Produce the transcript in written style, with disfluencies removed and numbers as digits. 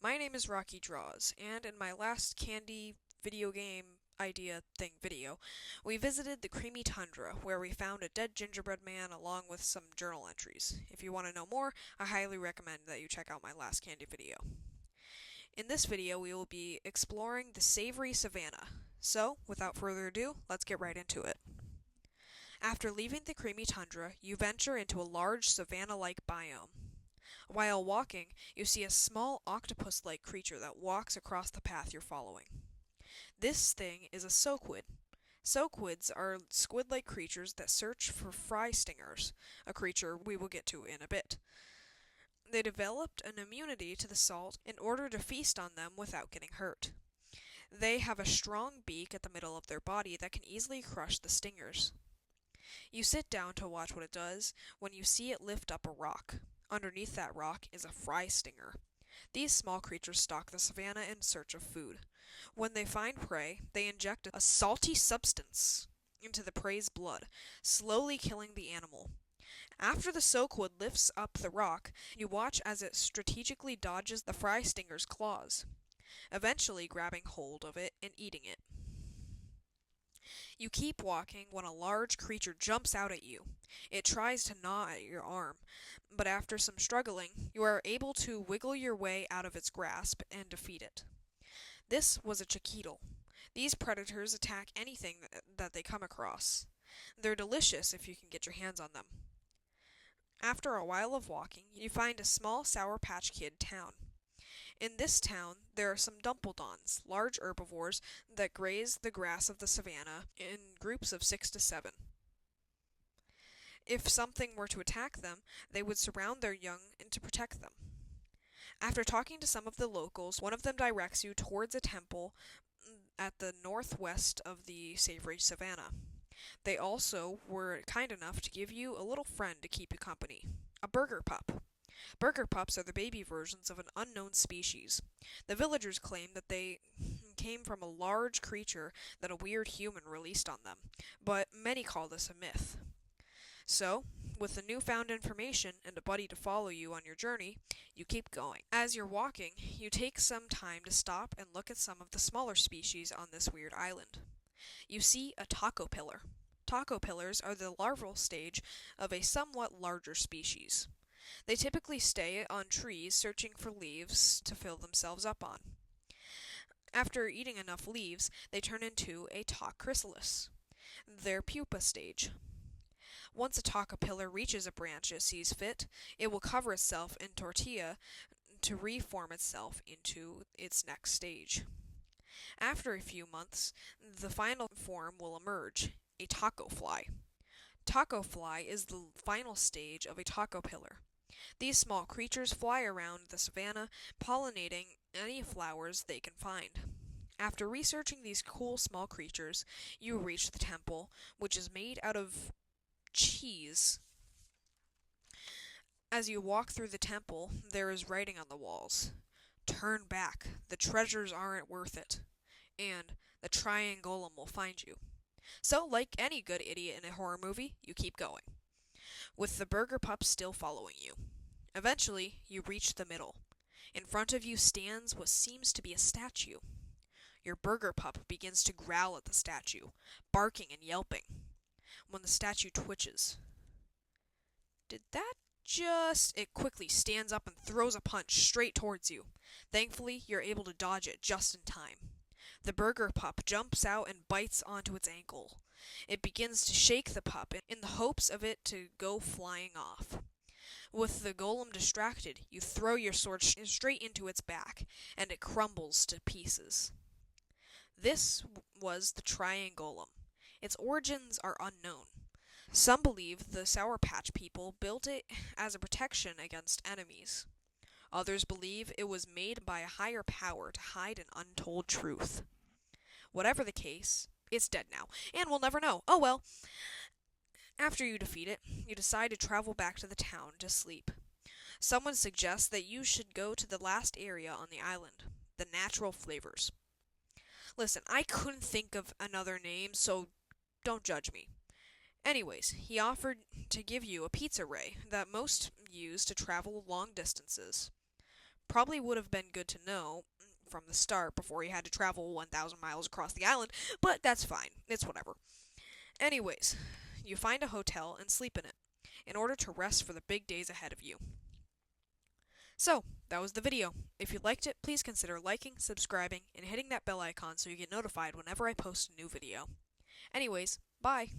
My name is Rocky Draws, and in my last candy video game idea thing video, we visited the creamy tundra where we found a dead gingerbread man along with some journal entries. If you want to know more, I highly recommend that you check out my last candy video. In this video, we will be exploring the savory savanna. So, without further ado, let's get right into it. After leaving the creamy tundra, you venture into a large savanna-like biome. While walking, you see a small octopus-like creature that walks across the path you're following. This thing is a soakwid. Soakwids are squid-like creatures that search for fry stingers, a creature we will get to in a bit. They developed an immunity to the salt in order to feast on them without getting hurt. They have a strong beak at the middle of their body that can easily crush the stingers. You sit down to watch what it does when you see it lift up a rock. Underneath that rock is a fry stinger. These small creatures stalk the savanna in search of food. When they find prey, they inject a salty substance into the prey's blood, slowly killing the animal. After the soakwood lifts up the rock, you watch as it strategically dodges the fry stinger's claws, eventually grabbing hold of it and eating it. You keep walking when a large creature jumps out at you. It tries to gnaw at your arm, but after some struggling, you are able to wiggle your way out of its grasp and defeat it. This was a chiquitl. These predators attack anything that they come across. They're delicious if you can get your hands on them. After a while of walking, you find a small Sour Patch Kid town. In this town, there are some dumpledons, large herbivores that graze the grass of the savanna in groups of 6 to 7. If something were to attack them, they would surround their young and to protect them. After talking to some of the locals, one of them directs you towards a temple at the northwest of the savory savanna. They also were kind enough to give you a little friend to keep you company, a burger pup. Burger pups are the baby versions of an unknown species. The villagers claim that they came from a large creature that a weird human released on them, but many call this a myth. So, with the newfound information and a buddy to follow you on your journey, you keep going. As you're walking, you take some time to stop and look at some of the smaller species on this weird island. You see a taco pillar. Taco pillars are the larval stage of a somewhat larger species. They typically stay on trees searching for leaves to fill themselves up on. After eating enough leaves, they turn into a talc chrysalis, their pupa stage. Once a taco pillar reaches a branch it sees fit, it will cover itself in tortilla to reform itself into its next stage. After a few months, the final form will emerge, a taco fly. Taco fly is the final stage of a taco pillar. These small creatures fly around the savanna, pollinating any flowers they can find. After researching these cool small creatures, you reach the temple, which is made out of cheese. As you walk through the temple, there is writing on the walls. Turn back, the treasures aren't worth it. And the Triangolum will find you. So, like any good idiot in a horror movie, you keep going, with the burger pup still following you. Eventually, you reach the middle. In front of you stands what seems to be a statue. Your burger pup begins to growl at the statue, barking and yelping, when the statue twitches. Did that It quickly stands up and throws a punch straight towards you. Thankfully, you're able to dodge it just in time. The burger pup jumps out and bites onto its ankle. It begins to shake the pup in the hopes of it to go flying off. With the golem distracted, you throw your sword straight into its back, and it crumbles to pieces. This was the Triangolum. Its origins are unknown. Some believe the Sour Patch people built it as a protection against enemies. Others believe it was made by a higher power to hide an untold truth. Whatever the case, it's dead now, and we'll never know. Oh well. After you defeat it, you decide to travel back to the town to sleep. Someone suggests that you should go to the last area on the island, the Natural Flavors. Listen, I couldn't think of another name, so don't judge me. Anyways, he offered to give you a pizza ray that most use to travel long distances. Probably would have been good to know from the start before he had to travel 1,000 miles across the island, but that's fine. It's whatever. Anyways, you find a hotel and sleep in it in order to rest for the big days ahead of you. So, that was the video. If you liked it, please consider liking, subscribing, and hitting that bell icon so you get notified whenever I post a new video. Anyways, bye!